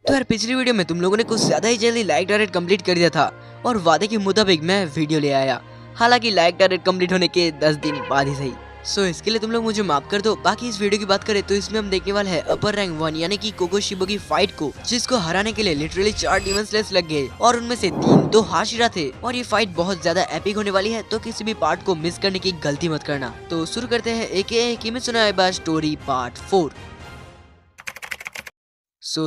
तो यार पिछली वीडियो में तुम लोगों ने कुछ ज्यादा ही जल्दी लाइक टारगेट कंप्लीट कर दिया था और वादे के मुताबिक मैं वीडियो ले आया। हालांकि लाइक टारगेट कंप्लीट होने के 10 दिन बाद ही सही। सो इसके लिए तुम लोग मुझे माफ कर दो। बाकी इस वीडियो की बात करें तो इसमें हम देखने वाले हैं अपर रैंक 1 यानी कि कोको शिबो की फाइट को, जिसको हराने के लिए लिटरली 4 डीमन स्लेयर्स लग गए और उनमें से 3 तो हाशिरा थे। और ये फाइट बहुत ज्यादा एपिक होने वाली है, तो किसी भी पार्ट को मिस करने की गलती मत करना। तो शुरू करते हैं एके किमित्सु नो याइबा स्टोरी पार्ट 4।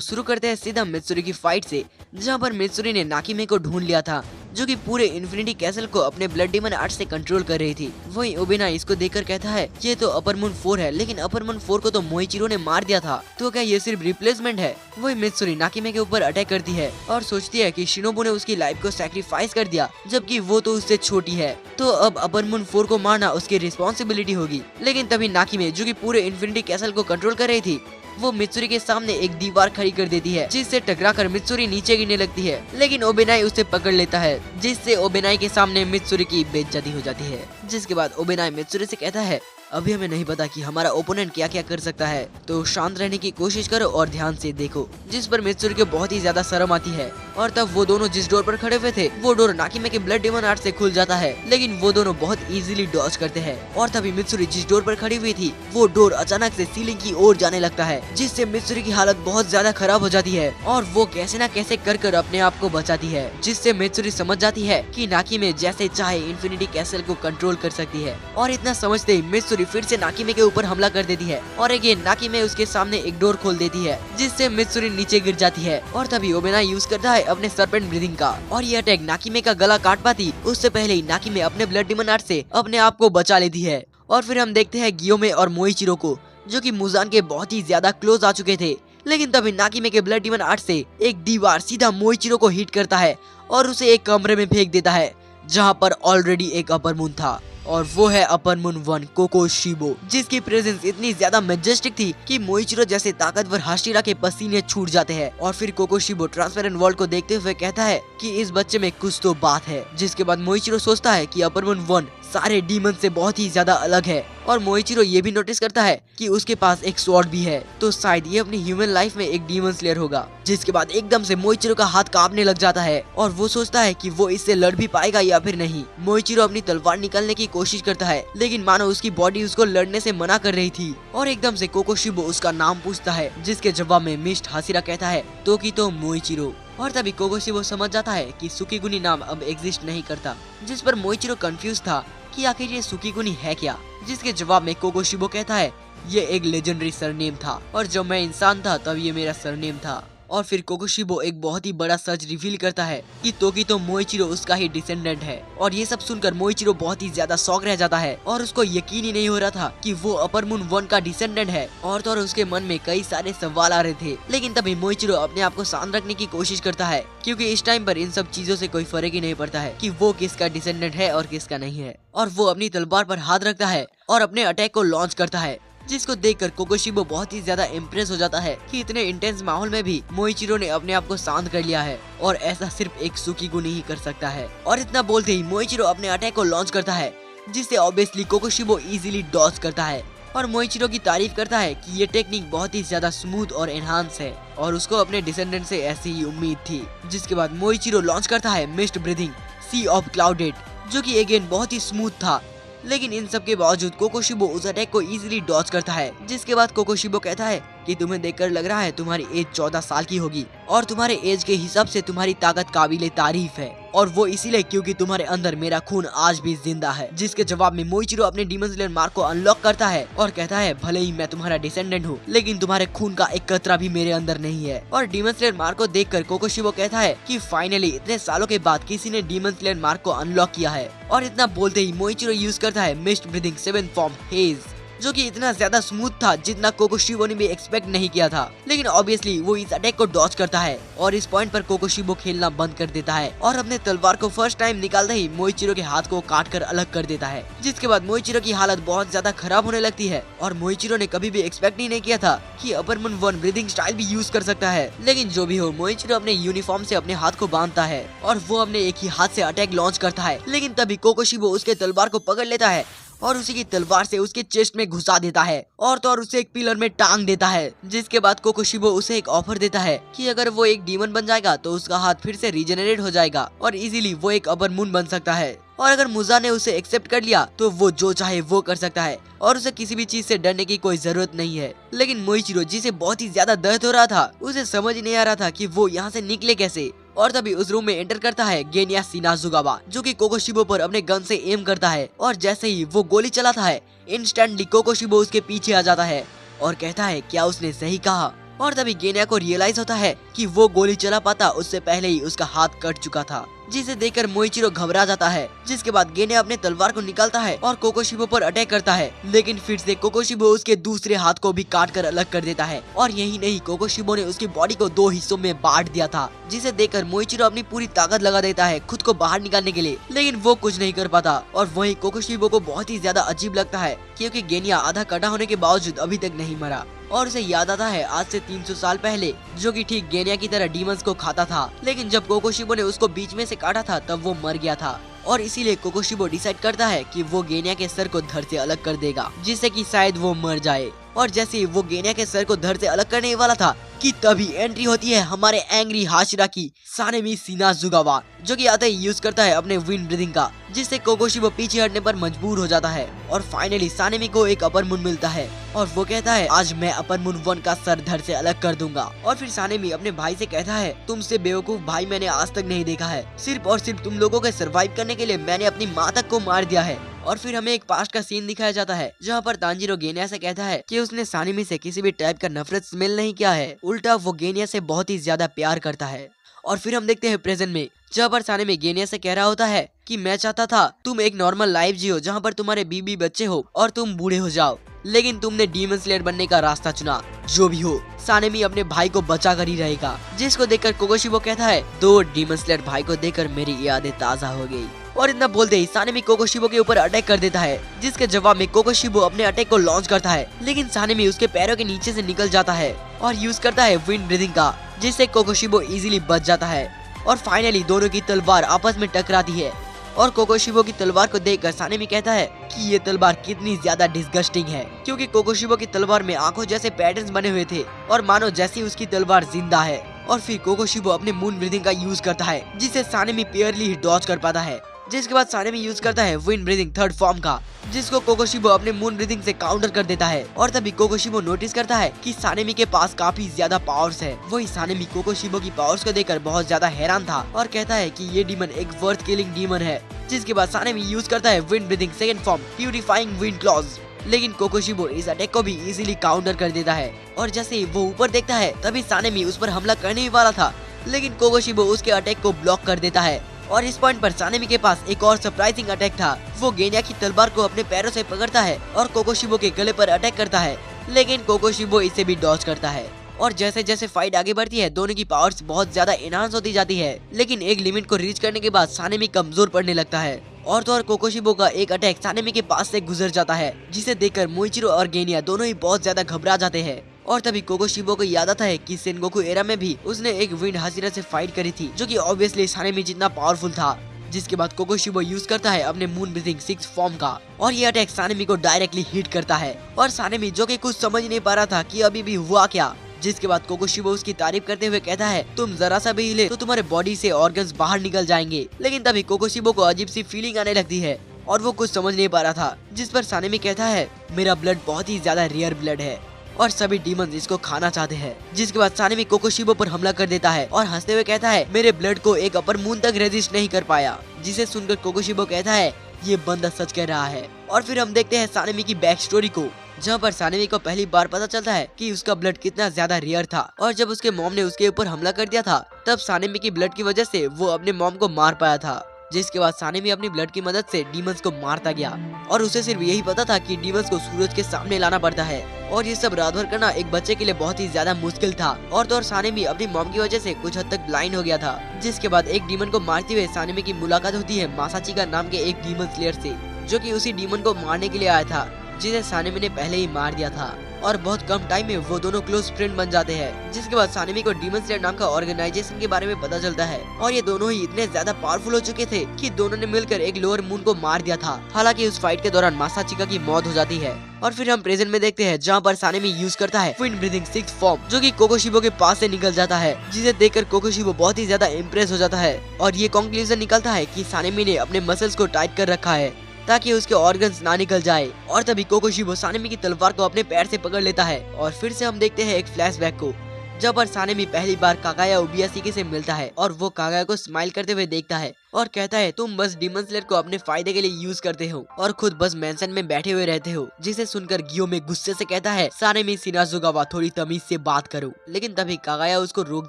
शुरू करते हैं सीधा मित्सुरी की फाइट से, जहां पर मित्सुरी ने नाकिमे को ढूंढ लिया था, जो कि पूरे इन्फिनिटी कैसल को अपने ब्लड डीमन आर्ट से कंट्रोल कर रही थी। वहीं ओबेना इसको देखकर कहता है ये तो अपर मून 4 है, लेकिन अपर मून 4 को तो मोइचिरो ने मार दिया था, तो क्या ये सिर्फ रिप्लेसमेंट है? वही मित्सुरी नाकिमे के ऊपर अटैक करती है और सोचती है कि शिनोबु ने उसकी लाइफ को सैक्रिफाइस कर दिया, जबकि वो तो उससे छोटी है, तो अब अपर मून 4 को मारना उसकी रिस्पॉन्सिबिलिटी होगी। लेकिन तभी नाकिमे, जो कि पूरे इन्फिनिटी कैसल को कंट्रोल कर रही थी, वो मित्सुरी के सामने एक दीवार खड़ी कर देती है, जिससे टकराकर मित्सुरी नीचे गिरने लगती है। लेकिन ओबेनाई उसे पकड़ लेता है, जिससे ओबेनाई के सामने मित्सुरी की बेइज्जती हो जाती है। जिसके बाद ओबेनाई मित्सुरी से कहता है अभी हमें नहीं पता कि हमारा ओपोनेंट क्या क्या कर सकता है, तो शांत रहने की कोशिश करो और ध्यान से देखो। जिस पर मित्सुरी को बहुत ही ज्यादा शर्म आती है और तब वो दोनों जिस डोर पर खड़े हुए थे, वो डोर नाकिमे के ब्लड डीमन आर्ट से खुल जाता है, लेकिन वो दोनों बहुत इजीली डॉज करते हैं। और तभी मित्सुरी जिस डोर पर खड़ी हुई थी, वो डोर अचानक से सीलिंग की ओर जाने लगता है, जिससे मित्सुरी की हालत बहुत ज्यादा खराब हो जाती है और वो कैसे न कैसे कर अपने आप को बचाती है, जिससे मित्सुरी समझ जाती है कि नाकिमे जैसे चाहे इन्फिनिटी कैसल को कंट्रोल कर सकती है। और इतना समझते ही मित्सुरी फिर से नाकिमे के ऊपर हमला कर देती है और अगेन नाकिमे उसके सामने एक डोर खोल देती है, जिससे मित्सुरी नीचे गिर जाती है। और तभी ओबेना यूज करता है अपने सरपेंट ब्रीदिंग का, और ये अटैक नाकिमे का गला काट पाती उससे पहले ही नाकिमे अपने ब्लड डीमन आर्ट से अपने आप को बचा लेती है। और फिर हम देखते हैं गियोमे और मोइचिरो को, जो कि मुजान के बहुत ही ज्यादा क्लोज आ चुके थे। लेकिन तभी नाकिमे के ब्लड डीमन आर्ट से एक दीवार सीधा मोइचिरो को हिट करता है और उसे एक कमरे में फेंक देता है, जहां पर ऑलरेडी एक अपर मून था, और वो है अपर मून 1 कोको शिबो, जिसकी प्रेजेंस इतनी ज्यादा मैजेस्टिक थी कि मोइचिरो जैसे ताकतवर हाशिरा के पसीने छूट जाते हैं। और फिर कोको शिबो ट्रांसपेरेंट वर्ल्ड को देखते हुए कहता है कि इस बच्चे में कुछ तो बात है। जिसके बाद मोइचिरो सोचता है कि अपर मून 1 सारे डीमन से बहुत ही ज्यादा अलग है, और मोइचिरो ये भी नोटिस करता है कि उसके पास एक स्वॉर्ड भी है, तो शायद ये अपनी ह्यूमन लाइफ में एक डीमन स्लेयर होगा। जिसके बाद एकदम से मोइचिरो का हाथ कांपने लग जाता है और वो सोचता है कि वो इससे लड़ भी पाएगा या फिर नहीं। मोइचिरो अपनी तलवार निकालने की कोशिश करता है, लेकिन मानो उसकी बॉडी उसको लड़ने से मना कर रही थी। और एकदम से कोको शिबो उसका नाम पूछता है, जिसके जवाब में मिस्ट हाशिरा कहता है तो मोइचिरो। और तभी कोको शिबो समझ जाता है कि सुकीगुनी नाम अब एग्जिस्ट नहीं करता, जिस पर मोइचिरो कंफ्यूज था कि आखिर ये सुकीगुनी है क्या। जिसके जवाब में कोको शिबो कहता है ये एक लेजेंडरी सरनेम था, और जब मैं इंसान था तब ये मेरा सरनेम था। और फिर कोको शिबो एक बहुत ही बड़ा सच रिवील करता है कि तो मोइचिरो उसका ही डिसेंडेंट है। और ये सब सुनकर मोइचिरो बहुत ही ज्यादा शॉक रह जाता है और उसको यकीन ही नहीं हो रहा था कि वो अपर मून 1 का डिसेंडेंट है। और तो उसके मन में कई सारे सवाल आ रहे थे, लेकिन तभी मोइचिरो अपने आप को शांत रखने की कोशिश करता है, क्योंकि इस टाइम पर इन सब चीजों से कोई फर्क ही नहीं पड़ता है कि वो किसका डिसेंडेंट है और किसका नहीं है। और वो अपनी तलवार पर हाथ रखता है और अपने अटैक को लॉन्च करता है, जिसको देखकर कोको शिबो बहुत ही ज्यादा इम्प्रेस हो जाता है कि इतने इंटेंस माहौल में भी मोइचिरो ने अपने आप को शांत कर लिया है, और ऐसा सिर्फ एक सुकीगुनी ही कर सकता है। और इतना बोलते ही मोइचिरो अपने अटैक को लॉन्च करता है, जिससे obviously cocoa Shibo easily Dodge करता है और मोइचिरो की तारीफ करता है कि ये टेक्निक बहुत ही ज्यादा स्मूथ और एनहांस है, और उसको अपने डिसेंडेंट से ऐसी ही उम्मीद थी। जिसके बाद मोइचिरो लॉन्च करता है mist breathing sea of clouded, जो कि अगेन बहुत ही स्मूथ था। लेकिन इन सब के बावजूद कोको शिबो उस अटैक को इजीली डॉज करता है। जिसके बाद कोको शिबो कहता है कि तुम्हें देखकर लग रहा है तुम्हारी एज 14 साल की होगी, और तुम्हारे एज के हिसाब से तुम्हारी ताकत काबिले तारीफ है, और वो इसीलिए क्योंकि तुम्हारे अंदर मेरा खून आज भी जिंदा है। जिसके जवाब में मोइचिरो अपने डीमन स्लेयर मार्क को अनलॉक करता है और कहता है भले ही मैं तुम्हारा डिसेंडेंट हूँ, लेकिन तुम्हारे खून का एक कतरा भी मेरे अंदर नहीं है। और डीमन स्लेयर मार्क को देखकर कोको शिबो कहता है कि फाइनली इतने सालों के बाद किसी ने डीमन स्लेयर मार्क को अनलॉक किया है। और इतना बोलते ही मोइचिरो यूज करता है mist breathing 7th form hedge, जो कि इतना ज्यादा स्मूथ था जितना कोको शिबो ने भी एक्सपेक्ट नहीं किया था। लेकिन ऑब्वियसली वो इस अटैक को डॉज करता है, और इस पॉइंट पर कोको शिबो खेलना बंद कर देता है और अपने तलवार को फर्स्ट टाइम निकालते ही मोइचिरो के हाथ को काट कर अलग कर देता है। जिसके बाद मोइचिरो की हालत बहुत ज्यादा खराब होने लगती है, और मोइचिरो ने कभी भी एक्सपेक्ट ही नहीं किया था कि अपर मून 1 ब्रीदिंग स्टाइल भी यूज कर सकता है। लेकिन जो भी हो, मोइचिरो अपने यूनिफॉर्म से अपने हाथ को बांधता है और वो अपने एक ही हाथ से अटैक लॉन्च करता है। लेकिन तभी कोको शिबो उसके तलवार को पकड़ लेता है और उसी की तलवार से उसके चेस्ट में घुसा देता है और तो और उसे एक पिलर में टांग देता है। जिसके बाद कोकोशिबो उसे एक ऑफर देता है कि अगर वो एक डीमन बन जाएगा तो उसका हाथ फिर से रीजनरेट हो जाएगा और इजीली वो एक अपर मून बन सकता है। और अगर मुजा ने उसे एक्सेप्ट कर लिया तो वो जो चाहे वो कर सकता है और उसे किसी भी चीज से डरने की कोई जरूरत नहीं है। लेकिन मोइचिरो, जिसे बहुत ही ज्यादा दर्द हो रहा था, उसे समझ ही नहीं आ रहा था कि वो यहाँ से निकले कैसे। और तभी उस रूम में एंटर करता है गेनिया शिनाजुगावा, जो कि कोकोशिबो पर अपने गन से एम करता है और जैसे ही वो गोली चलाता है इंस्टेंटली कोकोशिबो उसके पीछे आ जाता है और कहता है क्या उसने सही कहा। और तभी गेनिया को रियलाइज होता है कि वो गोली चला पाता उससे पहले ही उसका हाथ कट चुका था, जिसे देखकर मोइचिरो घबरा जाता है। जिसके बाद गेनिया अपने तलवार को निकालता है और कोकोशिबो पर अटैक करता है, लेकिन फिर से कोकोशिबो उसके दूसरे हाथ को भी काट कर अलग कर देता है। और यही नहीं, कोकोशिबो ने उसकी बॉडी को 2 हिस्सों में बांट दिया था, जिसे देखकर मोइचिरो अपनी पूरी ताकत लगा देता है खुद को बाहर निकालने के लिए, लेकिन वो कुछ नहीं कर पाता। और वही कोकोशिबो को बहुत ही ज्यादा अजीब लगता है क्योंकि गेनिया आधा कटा होने के बावजूद अभी तक नहीं मरा। और उसे याद आता है आज से 300 साल पहले, जो कि ठीक गेनिया की तरह डीमंस को खाता था, लेकिन जब कोकोशिबो ने उसको बीच में से काटा था तब वो मर गया था। और इसीलिए कोकोशिबो डिसाइड करता है कि वो गेनिया के सर को धड़ से अलग कर देगा, जिससे कि शायद वो मर जाए। और जैसे ही वो गेनिया के सर को धड़ से अलग करने वाला था कि तभी एंट्री होती है हमारे एंग्री हाशिरा की, सानेमी शिनाजुगावा, जो कि आते ही यूज करता है अपने विंड ब्रीदिंग का, जिससे कोकोशिबो पीछे हटने पर मजबूर हो जाता है। और फाइनली सानेमी को एक अपर मून मिलता है और वो कहता है आज मैं अपर मून 1 का सर धड़ से अलग कर दूंगा। और फिर सानेमी अपने भाई से कहता है तुमसे बेवकूफ भाई मैंने आज तक नहीं देखा है, सिर्फ और सिर्फ तुम लोगों के सर्वाइव करने के लिए मैंने अपनी माँ तक को मार दिया है। और फिर हमें एक पास्ट का सीन दिखाया जाता है जहाँ पर तांजीरो गेनिया से कहता है कि उसने सानेमी से किसी भी टाइप का नफरत स्मेल नहीं किया है, उल्टा वो गेनिया से बहुत ही ज्यादा प्यार करता है। और फिर हम देखते हैं प्रेजेंट में, जहाँ पर सानेमी गेनिया से कह रहा होता है कि मैं चाहता था तुम एक नॉर्मल लाइफ जियो जहाँ पर तुम्हारे बीबी बच्चे हो और तुम बूढ़े हो जाओ, लेकिन तुमने डीमन स्लेयर बनने का रास्ता चुना। जो भी हो, सानेमी अपने भाई को बचा कर ही रहेगा। जिसको देखकर कोकोशिबो कहता है 2 डीमन स्लेयर भाई को देखकर मेरी यादें ताजा हो गई। और इतना बोलते ही सानेमी कोकोशिबो के ऊपर अटैक कर देता है, जिसके जवाब में कोकोशिबो अपने अटैक को लॉन्च करता है, लेकिन सानेमी उसके पैरों के नीचे से निकल जाता है और यूज करता है विंड ब्रीदिंग का, जिससे कोकोशिबो इजीली बच जाता है। और फाइनली दोनों की तलवार आपस में टकराती है और कोकोशिबो की तलवार को देखकर सानेमी कहता है कि ये तलवार कितनी ज्यादा डिस्गस्टिंग है, क्योंकि कोकोशिबो की तलवार में आंखों जैसे पैटर्न्स बने हुए थे और मानो जैसी उसकी तलवार जिंदा है। और फिर कोकोशिबो अपने मून ब्रीदिंग का यूज करता है, जिससे सानेमी पेयरली ही डॉज कर पाता है। जिसके बाद सानेमी यूज करता है विंड ब्रीदिंग 3rd फॉर्म का, जिसको कोकोशिबो अपने मून ब्रीदिंग से काउंटर कर देता है। और तभी कोकोशिबो नोटिस करता है कि सानेमी के पास काफी ज्यादा पावर्स है। वही सानेमी कोकोशिबो की पावर्स को देखकर बहुत ज्यादा हैरान था और कहता है कि ये डीमन एक वर्थ किलिंग डीमन है। जिसके बाद सानेमी यूज करता है wind breathing 2nd form purifying wind clause, लेकिन कोकोशिबो इस अटैक को भी इजीली काउंटर कर देता है। और जैसे ही वो ऊपर देखता है तभी सानेमी उस पर हमला करने ही वाला था, लेकिन कोकोशिबो उसके अटैक को ब्लॉक कर देता है। और इस पॉइंट पर सानेमी के पास एक और सरप्राइजिंग अटैक था। वो गेनिया की तलवार को अपने पैरों से पकड़ता है और कोकोशिबो के गले पर अटैक करता है, लेकिन कोकोशिबो इसे भी डॉज करता है। और जैसे जैसे फाइट आगे बढ़ती है दोनों की पावर्स बहुत ज्यादा एनहांस होती जाती है, लेकिन एक लिमिट को रीच करने के बाद सानेमी कमजोर पड़ने लगता है। और तो और कोकोशिबो का एक अटैक सानेमी के पास से गुजर जाता है, जिसे देखकर मोइचिरो और गेनिया दोनों ही बहुत ज्यादा घबरा जाते हैं। और तभी कोकोशिबो को याद आता है कि सेनगोकू एरा में भी उसने एक विंड हाशिरा से फाइट करी थी, जो कि ऑब्वियसली सानेमी जितना पावरफुल था। जिसके बाद कोकोशिबो यूज करता है अपने मून ब्रीथिंग 6th फॉर्म का और ये अटैक सानेमी को डायरेक्टली हिट करता है। और सानेमी जो कि कुछ समझ नहीं पा रहा था कि अभी भी हुआ क्या। जिसके बाद कोकोशिबो उसकी तारीफ करते हुए कहता है तुम जरा सा भी हिले तो तुम्हारे बॉडी से ऑर्गन्स बाहर निकल जाएंगे। लेकिन तभी कोकोशिबो को अजीब सी फीलिंग आने लगती है और वो कुछ समझ नहीं पा रहा था। जिस पर सानेमी कहता है मेरा ब्लड बहुत ही ज्यादा रेयर ब्लड है और सभी डीमंस इसको खाना चाहते हैं। जिसके बाद सानेमी कोकोशिबो पर हमला कर देता है और हंसते हुए कहता है मेरे ब्लड को एक अपर मून तक रेजिस्ट नहीं कर पाया। जिसे सुनकर कोकोशिबो कहता है ये बंदा सच कह रहा है। और फिर हम देखते हैं सानेमी की बैक स्टोरी को, जहाँ पर सानेमी को पहली बार पता चलता है कि उसका ब्लड कितना ज्यादा रेयर था। और जब उसके मॉम ने उसके ऊपर हमला कर दिया था तब सानेमी की ब्लड की वजह से वो अपने मॉम को मार पाया था। जिसके बाद सानेमी अपनी ब्लड की मदद से डीमंस को मारता गया और उसे सिर्फ यही पता था कि डीमंस को सूरज के सामने लाना पड़ता है और ये सब रात भर करना एक बच्चे के लिए बहुत ही ज्यादा मुश्किल था। और तो और सानेमी अपनी मॉम की वजह से कुछ हद तक ब्लाइंड हो गया था। जिसके बाद एक डीमन को मारते हुए सानेमी की मुलाकात होती है मासाचिका नाम के एक डीमन स्लेयर से, जो कि उसी डीमन को मारने के लिए आया था जिसे सानेमी ने पहले ही मार दिया था। और बहुत कम टाइम में वो दोनों क्लोज फ्रेंड बन जाते हैं। जिसके बाद सानेमी को डीमन स्लेयर नाम का ऑर्गेनाइजेशन के बारे में पता चलता है और ये दोनों ही इतने ज्यादा पावरफुल हो चुके थे कि दोनों ने मिलकर एक लोअर मून को मार दिया था। हालांकि उस फाइट के दौरान मासाचिका की मौत हो जाती है और फिर हम प्रेजेंट में देखते हैं जहाँ पर सानेमी यूज करता है विंड ब्रीथिंग 6th फॉर्म, जो कि कोकोशिबो के पास से निकल जाता है, जिसे देखकर कोकोशिबो बहुत ही ज्यादा इम्प्रेस हो जाता है और ये कंक्लूजन निकलता है कि सानेमी ने अपने मसल्स को टाइट कर रखा है ताकि उसके ऑर्गन्स ना निकल जाए। और तभी कोकोशिबो सानेमी की तलवार को अपने पैर से पकड़ लेता है और फिर से हम देखते हैं एक फ्लैशबैक को, जब पर सानेमी पहली बार कागाया ओबियाशिकी से मिलता है और वो कागाया को स्माइल करते हुए देखता है और कहता है तुम बस डीमन स्लेयर को अपने फायदे के लिए यूज करते हो और खुद बस मेंशन में बैठे हुए रहते हो। जिसे सुनकर गियो में गुस्से से कहता है सानेमी शिनाजुगावा थोड़ी तमीज से बात करो, लेकिन तभी कागाया उसको रोक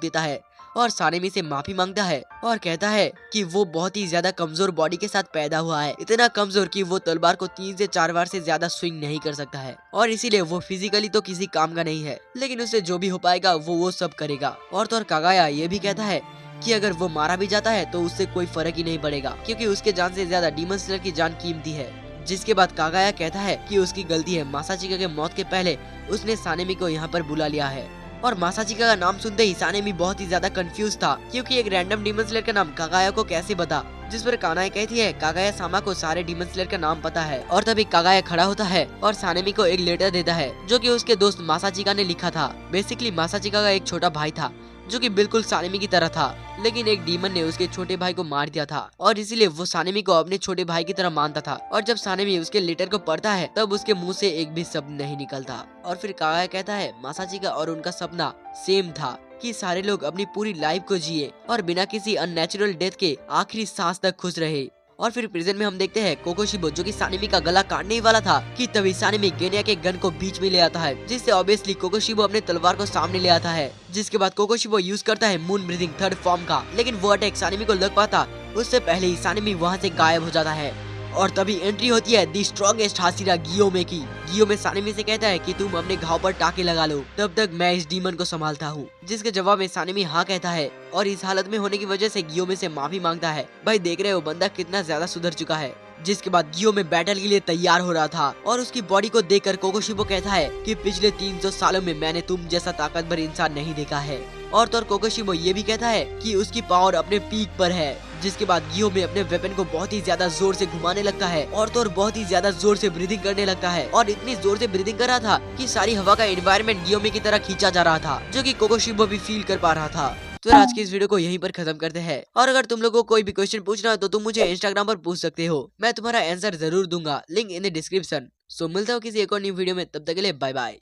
देता है और सानेमी से माफी मांगता है और कहता है कि वो बहुत ही ज्यादा कमजोर बॉडी के साथ पैदा हुआ है, इतना कमजोर कि वो तलवार को 3 से 4 बार से ज्यादा स्विंग नहीं कर सकता है और इसीलिए वो फिजिकली तो किसी काम का नहीं है, लेकिन उससे जो भी हो पाएगा वो सब करेगा। और तो और कागाया ये भी कहता है कि अगर वो मारा भी जाता है तो उससे कोई फर्क ही नहीं पड़ेगा क्योंकि उसके जान से ज्यादा डीमन स्लेयर की जान कीमती है। जिसके बाद कागाया कहता है कि उसकी गलती है, मासाचिका के मौत के पहले उसने सानेमी को यहाँ पर बुला लिया है। और मासाचिका का नाम सुनते ही सानेमी बहुत ही ज्यादा कंफ्यूज था क्योंकि एक रैंडम डीमन स्लेयर का नाम कागाया को कैसे बता, जिस पर कानाए कहती है कागाया सामा को सारे डीमन स्लेयर का नाम पता है। और तभी कागाया खड़ा होता है और सानेमी को एक लेटर देता है जो कि उसके दोस्त मासाचिका ने लिखा था। बेसिकली मासाचिका का एक छोटा भाई था जो कि बिल्कुल सानेमी की तरह था, लेकिन एक डीमन ने उसके छोटे भाई को मार दिया था और इसीलिए वो सानेमी को अपने छोटे भाई की तरह मानता था। और जब सानेमी उसके लेटर को पढ़ता है तब उसके मुंह से एक भी शब्द नहीं निकलता। और फिर कागाया कहता है मासाचिका और उनका सपना सेम था कि सारे लोग अपनी पूरी लाइफ को जिए और बिना किसी अननेचुरल डेथ के आखिरी सांस तक खुश रहे। और फिर प्रेजेंट में हम देखते हैं कोकोशिबो जो कि सानेमी का गला काटने ही वाला था कि तभी सानेमी गेनिया के गन को बीच में ले आता है, जिससे ऑब्वियसली कोकोशिबो अपने तलवार को सामने ले आता है। जिसके बाद कोकोशिबो यूज करता है मून ब्रीथिंग 3rd फॉर्म का, लेकिन वो अटैक सानेमी को लग पाता उससे पहले ही सानेमी वहाँ से गायब हो जाता है। और तभी एंट्री होती है दी स्ट्रॉन्गेस्ट हाशिरा गियो में की। गियो में सानेमी से कहता है कि तुम अपने घाव पर टाके लगा लो, तब तक मैं इस डीमन को संभालता हूँ। जिसके जवाब में सानेमी हाँ कहता है और इस हालत में होने की वजह से गियो में से माफी मांगता है। भाई देख रहे हो बंदा कितना ज्यादा सुधर चुका है। जिसके बाद गियो में बैटल के लिए तैयार हो रहा था और उसकी बॉडी को देखकर कोकोशिबो कहता है कि पिछले 300 सालों में मैंने तुम जैसा ताकतवर इंसान नहीं देखा है। और तो कोकोशिबो ये भी कहता है कि उसकी पावर अपने पीक पर है। जिसके बाद गियो में अपने वेपन को बहुत ही ज्यादा जोर से घुमाने लगता है और तो और बहुत ही ज्यादा जोर से ब्रीदिंग करने लगता है और इतनी जोर से ब्रीदिंग कर रहा था कि सारी हवा का एनवायरनमेंट गियो में की तरह खींचा जा रहा था, जो कि कोकोशिबो भी फील कर पा रहा था। तो आज की इस वीडियो को यहीं पर खत्म करते हैं और अगर तुम लोगों को कोई भी क्वेश्चन पूछना हो तो तुम मुझे इंस्टाग्राम पर पूछ सकते हो, मैं तुम्हारा आंसर जरूर दूंगा, लिंक इन द डिस्क्रिप्शन। सो मिलता हूँ किसी एक और न्यू वीडियो में, तब तक के लिए बाय बाय।